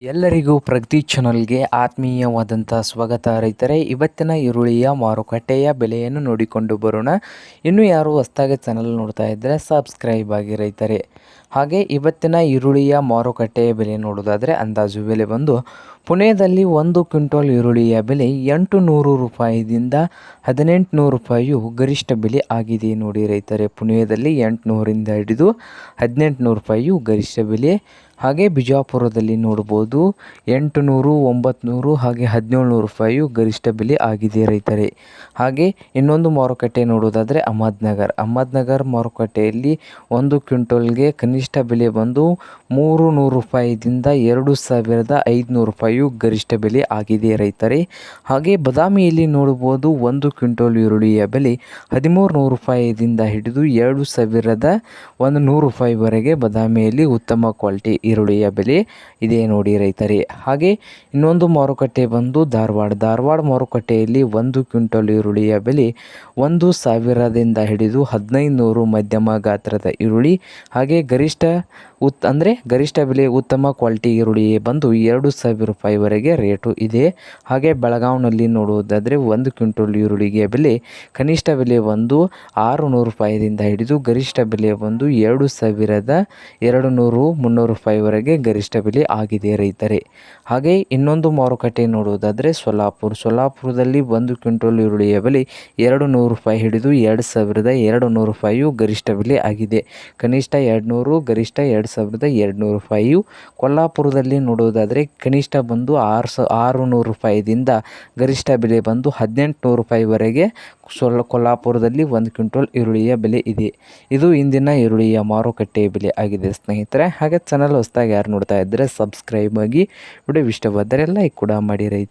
ಎಲ್ಲರಿಗೂ ಪ್ರಗತಿ ಚಾನಲ್ಗೆ ಆತ್ಮೀಯವಾದಂಥ ಸ್ವಾಗತ. ರೈತರೇ, ಇವತ್ತಿನ ಈರುಳ್ಳಿಯ ಮಾರುಕಟ್ಟೆಯ ಬೆಲೆಯನ್ನು ನೋಡಿಕೊಂಡು ಬರೋಣ. ಇನ್ನೂ ಯಾರು ಹೊಸದಾಗಿ ಚಾನಲ್ ನೋಡ್ತಾ ಇದ್ದರೆ ಸಬ್ಸ್ಕ್ರೈಬ್ ಆಗಿ ರೈತರೇ. ಹಾಗೆ ಇವತ್ತಿನ ಈರುಳ್ಳಿಯ ಮಾರುಕಟ್ಟೆಯ ಬೆಲೆ ನೋಡೋದಾದರೆ ಅಂದಾಜು ಬೆಲೆ ಬಂದು ಪುಣೆದಲ್ಲಿ 1 ಕ್ವಿಂಟಾಲ್ ಈರುಳ್ಳಿಯ ಬೆಲೆ 800 ರೂಪಾಯಿದಿಂದ 1800 ರೂಪಾಯಿಯು ಗರಿಷ್ಠ ಬೆಲೆ ಆಗಿದೆ ನೋಡಿ ರೈತರೇ. ಪುಣೆಯಲ್ಲಿ 800ರಿಂದ ಹಿಡಿದು 1800 ರೂಪಾಯಿಯು ಗರಿಷ್ಠ ಬೆಲೆ. ಹಾಗೆ ಬಿಜಾಪುರದಲ್ಲಿ ನೋಡ್ಬೋದು 800, 900 ಹಾಗೆ 1700 ರೂಪಾಯಿಯು ಗರಿಷ್ಠ ಬೆಲೆ ಆಗಿದೆ ರೈತರೇ. ಹಾಗೆ ಇನ್ನೊಂದು ಮಾರುಕಟ್ಟೆ ನೋಡೋದಾದರೆ ಅಹಮದ್ನಗರ್ ಮಾರುಕಟ್ಟೆಯಲ್ಲಿ 1 ಕ್ವಿಂಟಲ್ಗೆ ಕನಿಷ್ಠ ಬೆಲೆ ಬಂದು 300 ರೂಪಾಯಿದಿಂದ 2500 ರೂಪಾಯಿಯು ಗರಿಷ್ಠ ಬೆಲೆ ಆಗಿದೆ ರೈತರೇ. ಹಾಗೆ ಬದಾಮಿಯಲ್ಲಿ ನೋಡ್ಬೋದು 1 ಕ್ವಿಂಟಲ್ ಈರುಳ್ಳಿಯ ಬೆಲೆ 1300 ರೂಪಾಯಿದಿಂದ ಹಿಡಿದು 2100 ರೂಪಾಯಿವರೆಗೆ ಬದಾಮಿಯಲ್ಲಿ ಉತ್ತಮ ಕ್ವಾಲಿಟಿ ಈರುಳ್ಳಿಯ ಬೆಲೆ ಇದೆ ನೋಡಿ ರೈತರೇ. ಹಾಗೆ ಇನ್ನೊಂದು ಮಾರುಕಟ್ಟೆ ಬಂದು ಧಾರವಾಡ ಮಾರುಕಟ್ಟೆಯಲ್ಲಿ 1 ಕ್ವಿಂಟಲ್ ಈರುಳ್ಳಿಯ ಬೆಲೆ 1000ದಿಂದ ಹಿಡಿದು 1500 ಮಧ್ಯಮ ಗಾತ್ರದ ಈರುಳ್ಳಿ. ಹಾಗೆ ಗರಿಷ್ಠ ಬೆಲೆ ಉತ್ತಮ ಕ್ವಾಲಿಟಿ ಈರುಳ್ಳಿ ಬಂದು 2000 ರೂಪಾಯಿವರೆಗೆ ರೇಟು ಇದೆ. ಹಾಗೆ ಬೆಳಗಾವಿನಲ್ಲಿ ನೋಡುವುದಾದರೆ 1 ಕ್ವಿಂಟಲ್ ಈರುಳ್ಳಿಗೆ ಬೆಲೆ ಕನಿಷ್ಠ ಬೆಲೆ ಒಂದು 600 ರೂಪಾಯಿದಿಂದ ಹಿಡಿದು ಗರಿಷ್ಠ ಬೆಲೆ ಬಂದು 2200, 300 ರೂಪಾಯಿವರೆಗೆ ಗರಿಷ್ಠ ಬೆಲೆ ಆಗಿದೆ ರೈತರೇ. ಹಾಗೆ ಇನ್ನೊಂದು ಮಾರುಕಟ್ಟೆ ನೋಡುವುದಾದರೆ ಸೊಲ್ಲಾಪುರದಲ್ಲಿ 1 ಕ್ವಿಂಟಲ್ ಈರುಳ್ಳಿಯ ಬೆಲೆ 200 ರೂಪಾಯಿ ಹಿಡಿದು 2200 ರೂಪಾಯಿಯು ಗರಿಷ್ಠ ಬೆಲೆ ಆಗಿದೆ. ಕನಿಷ್ಠ 200, ಗರಿಷ್ಠ 2200 ರೂಪಾಯಿಯು. ಕೊಲ್ಲಾಪುರದಲ್ಲಿ ನೋಡುವುದಾದರೆ ಕನಿಷ್ಠ ಬಂದು 600 ರೂಪಾಯಿದಿಂದ ಗರಿಷ್ಠ ಬೆಲೆ ಬಂದು 1800 ರೂಪಾಯಿವರೆಗೆ ಕೊಲ್ಲಾಪುರದಲ್ಲಿ 1 ಕ್ವಿಂಟಲ್ ಈರುಳ್ಳಿಯ ಬೆಲೆ ಇದೆ. ಇದು ಇಂದಿನ ಈರುಳ್ಳಿಯ ಮಾರುಕಟ್ಟೆ ಬೆಲೆ ಆಗಿದೆ ಸ್ನೇಹಿತರೆ. ಹಾಗೆ ಚಾನಲ್ ಹೊಸದಾಗಿ ಯಾರು ನೋಡ್ತಾ ಇದ್ದರೆ ಸಬ್ಸ್ಕ್ರೈಬ್ ಆಗಿ. ವಿಡಿಯೋ ಇಷ್ಟವಾದರೆ ಲೈಕ್ ಕೂಡ ಮಾಡಿ ರೈತ.